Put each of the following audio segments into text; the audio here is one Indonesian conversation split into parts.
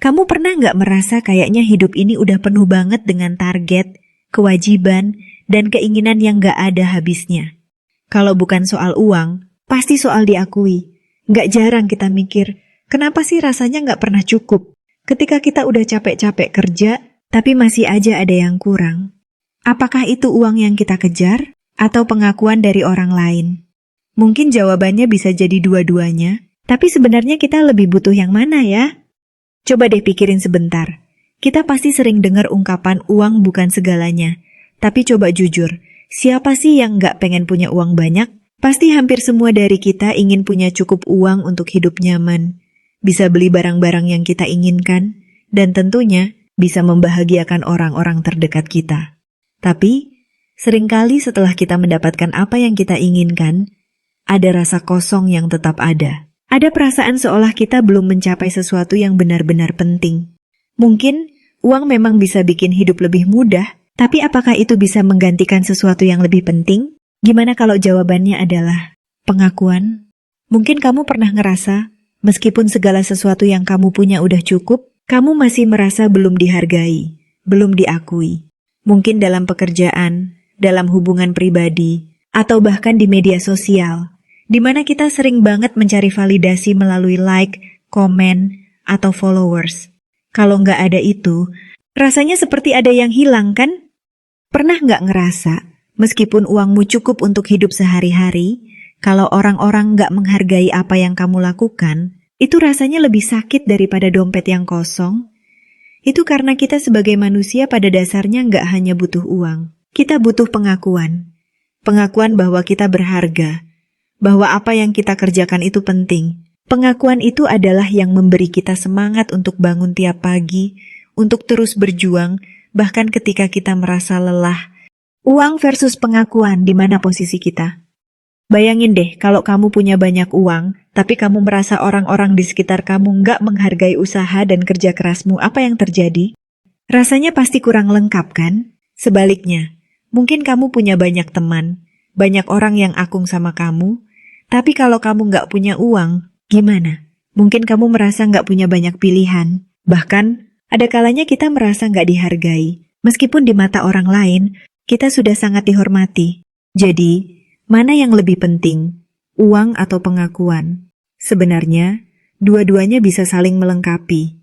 Kamu pernah nggak merasa kayaknya hidup ini udah penuh banget dengan target, kewajiban, dan keinginan yang nggak ada habisnya? Kalau bukan soal uang, pasti soal diakui. Nggak jarang kita mikir, kenapa sih rasanya nggak pernah cukup? Ketika kita udah capek-capek kerja, tapi masih aja ada yang kurang. Apakah itu uang yang kita kejar, atau pengakuan dari orang lain? Mungkin jawabannya bisa jadi dua-duanya, tapi sebenarnya kita lebih butuh yang mana ya? Coba deh pikirin sebentar. Kita pasti sering dengar ungkapan uang bukan segalanya. Tapi coba jujur, siapa sih yang nggak pengen punya uang banyak? Pasti hampir semua dari kita ingin punya cukup uang untuk hidup nyaman, bisa beli barang-barang yang kita inginkan, dan tentunya bisa membahagiakan orang-orang terdekat kita. Tapi, seringkali setelah kita mendapatkan apa yang kita inginkan, ada rasa kosong yang tetap ada. Ada perasaan seolah kita belum mencapai sesuatu yang benar-benar penting. Mungkin uang memang bisa bikin hidup lebih mudah, tapi apakah itu bisa menggantikan sesuatu yang lebih penting? Gimana kalau jawabannya adalah pengakuan? Mungkin kamu pernah ngerasa, meskipun segala sesuatu yang kamu punya udah cukup, kamu masih merasa belum dihargai, belum diakui. Mungkin dalam pekerjaan, dalam hubungan pribadi, atau bahkan di media sosial, di mana kita sering banget mencari validasi melalui like, komen, atau followers. Kalau nggak ada itu, rasanya seperti ada yang hilang kan? Pernah nggak ngerasa, meskipun uangmu cukup untuk hidup sehari-hari, kalau orang-orang nggak menghargai apa yang kamu lakukan, itu rasanya lebih sakit daripada dompet yang kosong? Itu karena kita sebagai manusia pada dasarnya nggak hanya butuh uang. Kita butuh pengakuan. Pengakuan bahwa kita berharga, bahwa apa yang kita kerjakan itu penting. Pengakuan itu adalah yang memberi kita semangat untuk bangun tiap pagi, untuk terus berjuang, bahkan ketika kita merasa lelah. Uang versus pengakuan, di mana posisi kita? Bayangin deh kalau kamu punya banyak uang, tapi kamu merasa orang-orang di sekitar kamu nggak menghargai usaha dan kerja kerasmu, apa yang terjadi? Rasanya pasti kurang lengkap kan? Sebaliknya, mungkin kamu punya banyak teman, banyak orang yang akung sama kamu, tapi kalau kamu nggak punya uang, gimana? Mungkin kamu merasa nggak punya banyak pilihan. Bahkan, ada kalanya kita merasa nggak dihargai. Meskipun di mata orang lain, kita sudah sangat dihormati. Jadi, mana yang lebih penting? Uang atau pengakuan? Sebenarnya, dua-duanya bisa saling melengkapi.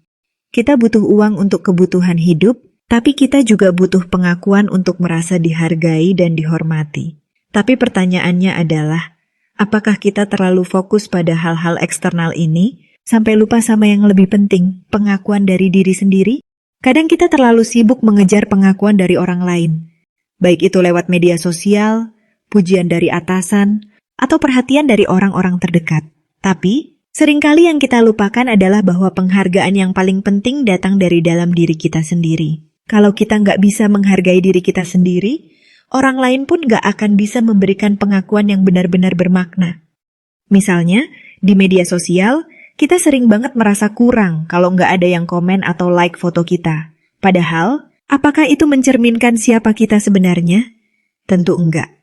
Kita butuh uang untuk kebutuhan hidup, tapi kita juga butuh pengakuan untuk merasa dihargai dan dihormati. Tapi pertanyaannya adalah, apakah kita terlalu fokus pada hal-hal eksternal ini, sampai lupa sama yang lebih penting, pengakuan dari diri sendiri? Kadang kita terlalu sibuk mengejar pengakuan dari orang lain. Baik itu lewat media sosial, pujian dari atasan, atau perhatian dari orang-orang terdekat. Tapi, seringkali yang kita lupakan adalah bahwa penghargaan yang paling penting datang dari dalam diri kita sendiri. Kalau kita nggak bisa menghargai diri kita sendiri, orang lain pun gak akan bisa memberikan pengakuan yang benar-benar bermakna. Misalnya, di media sosial, kita sering banget merasa kurang kalau gak ada yang komen atau like foto kita. Padahal, apakah itu mencerminkan siapa kita sebenarnya? Tentu enggak.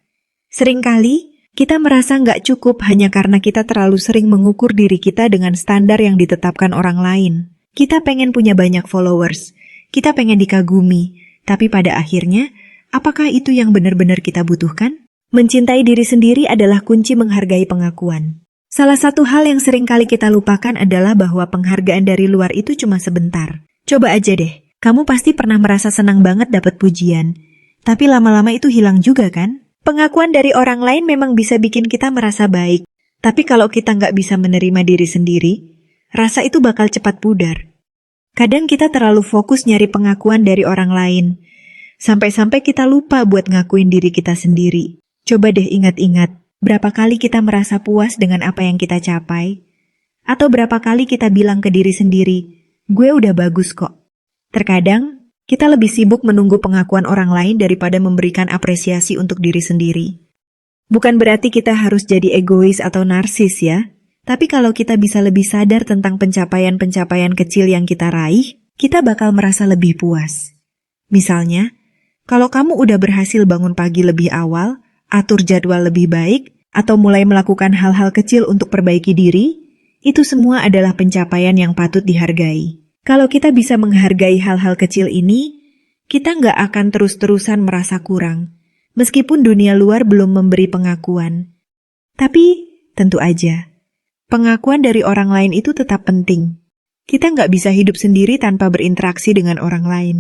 Seringkali, kita merasa gak cukup hanya karena kita terlalu sering mengukur diri kita dengan standar yang ditetapkan orang lain. Kita pengen punya banyak followers, kita pengen dikagumi, tapi pada akhirnya, apakah itu yang benar-benar kita butuhkan? Mencintai diri sendiri adalah kunci menghargai pengakuan. Salah satu hal yang sering kali kita lupakan adalah bahwa penghargaan dari luar itu cuma sebentar. Coba aja deh, kamu pasti pernah merasa senang banget dapat pujian. Tapi lama-lama itu hilang juga kan? Pengakuan dari orang lain memang bisa bikin kita merasa baik. Tapi kalau kita nggak bisa menerima diri sendiri, rasa itu bakal cepat pudar. Kadang kita terlalu fokus nyari pengakuan dari orang lain. Sampai-sampai kita lupa buat ngakuin diri kita sendiri. Coba deh ingat-ingat, berapa kali kita merasa puas dengan apa yang kita capai? Atau berapa kali kita bilang ke diri sendiri, gue udah bagus kok. Terkadang, kita lebih sibuk menunggu pengakuan orang lain daripada memberikan apresiasi untuk diri sendiri. Bukan berarti kita harus jadi egois atau narsis ya, tapi kalau kita bisa lebih sadar tentang pencapaian-pencapaian kecil yang kita raih, kita bakal merasa lebih puas. Misalnya, kalau kamu udah berhasil bangun pagi lebih awal, atur jadwal lebih baik, atau mulai melakukan hal-hal kecil untuk perbaiki diri, itu semua adalah pencapaian yang patut dihargai. Kalau kita bisa menghargai hal-hal kecil ini, kita nggak akan terus-terusan merasa kurang, meskipun dunia luar belum memberi pengakuan. Tapi, tentu aja, pengakuan dari orang lain itu tetap penting. Kita nggak bisa hidup sendiri tanpa berinteraksi dengan orang lain.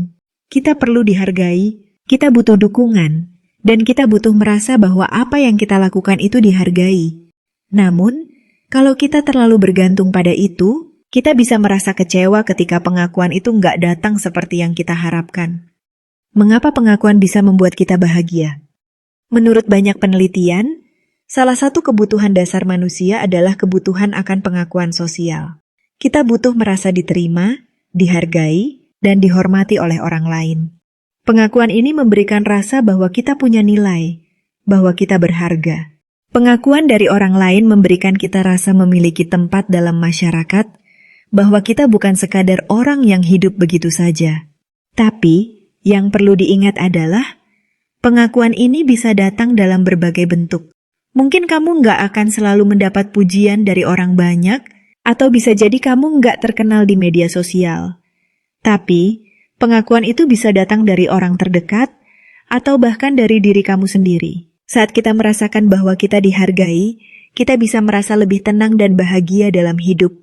Kita perlu dihargai, kita butuh dukungan, dan kita butuh merasa bahwa apa yang kita lakukan itu dihargai. Namun, kalau kita terlalu bergantung pada itu, kita bisa merasa kecewa ketika pengakuan itu nggak datang seperti yang kita harapkan. Mengapa pengakuan bisa membuat kita bahagia? Menurut banyak penelitian, salah satu kebutuhan dasar manusia adalah kebutuhan akan pengakuan sosial. Kita butuh merasa diterima, dihargai, dan dihormati oleh orang lain. Pengakuan ini memberikan rasa bahwa kita punya nilai, bahwa kita berharga. Pengakuan dari orang lain memberikan kita rasa memiliki tempat dalam masyarakat, bahwa kita bukan sekadar orang yang hidup begitu saja. Tapi, yang perlu diingat adalah, pengakuan ini bisa datang dalam berbagai bentuk. Mungkin kamu nggak akan selalu mendapat pujian dari orang banyak, atau bisa jadi kamu nggak terkenal di media sosial. Tapi, pengakuan itu bisa datang dari orang terdekat, atau bahkan dari diri kamu sendiri. Saat kita merasakan bahwa kita dihargai, kita bisa merasa lebih tenang dan bahagia dalam hidup.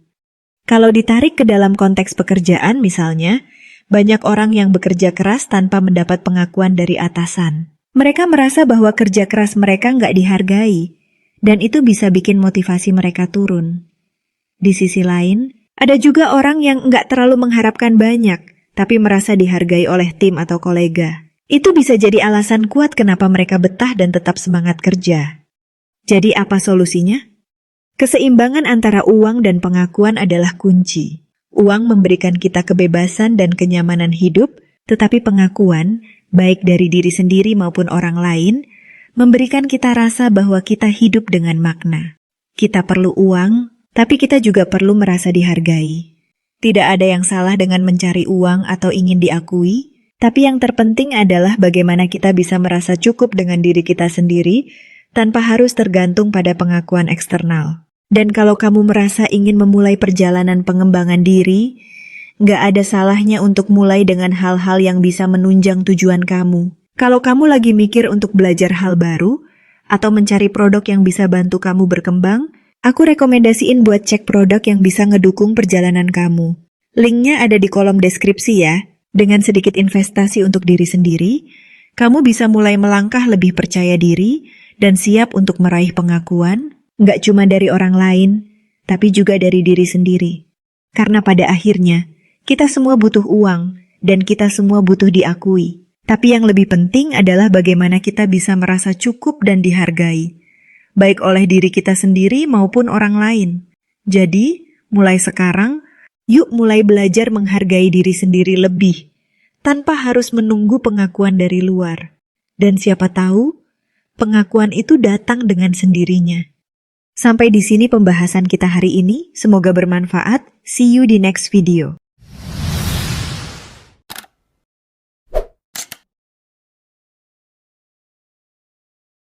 Kalau ditarik ke dalam konteks pekerjaan misalnya, banyak orang yang bekerja keras tanpa mendapat pengakuan dari atasan. Mereka merasa bahwa kerja keras mereka nggak dihargai, dan itu bisa bikin motivasi mereka turun. Di sisi lain, ada juga orang yang nggak terlalu mengharapkan banyak, tapi merasa dihargai oleh tim atau kolega. Itu bisa jadi alasan kuat kenapa mereka betah dan tetap semangat kerja. Jadi apa solusinya? Keseimbangan antara uang dan pengakuan adalah kunci. Uang memberikan kita kebebasan dan kenyamanan hidup, tetapi pengakuan, baik dari diri sendiri maupun orang lain, memberikan kita rasa bahwa kita hidup dengan makna. Kita perlu uang, tapi kita juga perlu merasa dihargai. Tidak ada yang salah dengan mencari uang atau ingin diakui, tapi yang terpenting adalah bagaimana kita bisa merasa cukup dengan diri kita sendiri tanpa harus tergantung pada pengakuan eksternal. Dan kalau kamu merasa ingin memulai perjalanan pengembangan diri, nggak ada salahnya untuk mulai dengan hal-hal yang bisa menunjang tujuan kamu. Kalau kamu lagi mikir untuk belajar hal baru, atau mencari produk yang bisa bantu kamu berkembang, aku rekomendasiin buat cek produk yang bisa ngedukung perjalanan kamu. Linknya ada di kolom deskripsi ya. Dengan sedikit investasi untuk diri sendiri, kamu bisa mulai melangkah lebih percaya diri dan siap untuk meraih pengakuan, nggak cuma dari orang lain, tapi juga dari diri sendiri. Karena pada akhirnya, kita semua butuh uang, dan kita semua butuh diakui. Tapi yang lebih penting adalah bagaimana kita bisa merasa cukup dan dihargai, baik oleh diri kita sendiri maupun orang lain. Jadi, mulai sekarang, yuk mulai belajar menghargai diri sendiri lebih, tanpa harus menunggu pengakuan dari luar. Dan siapa tahu, pengakuan itu datang dengan sendirinya. Sampai di sini pembahasan kita hari ini, semoga bermanfaat. See you di next video.